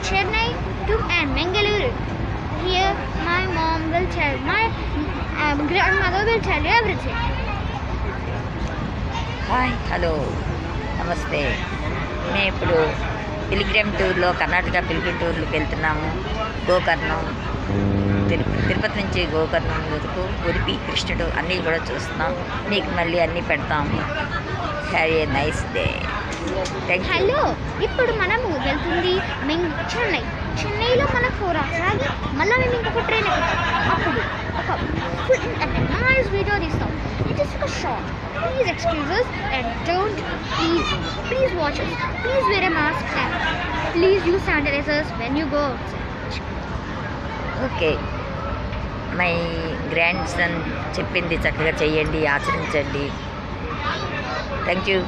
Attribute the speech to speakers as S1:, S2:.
S1: Chennai to Mangaluru. Here, my mom will tell, my grandmother will tell you everything.
S2: Hi hello నమస్తే. మేము ఇప్పుడు pilgrim టూర్లో Karnataka pilgrim టూర్కి వెళ్తున్నాము. గోకర్ణం, తిరుపతి నుంచి గోకర్ణం వరకు ఉడిపి, కృష్ణుడు అన్నీ కూడా చూస్తున్నాం. మీకు మళ్ళీ అన్నీ పెడతాము. Have a nice day.
S1: Hello, ఇప్పుడు మనము వెళ్తుంది చెన్నైలో మనకు 4 hours ఆగి మళ్ళీ మేము ఇంకొక ట్రైన్ ఎక్కుతాం. అప్పుడు ఒక ఫుల్ అంటే నైస్ వీడియో తీస్తాం. ఇట్ ఇస్ ఒక short. Please excuse us and don't please watch us. Please wear a mask and please use sanitizers when you go outside.
S2: Okay, my grand son చెప్పింది చక్కగా చెయ్యండి, ఆచరించండి. Thank you.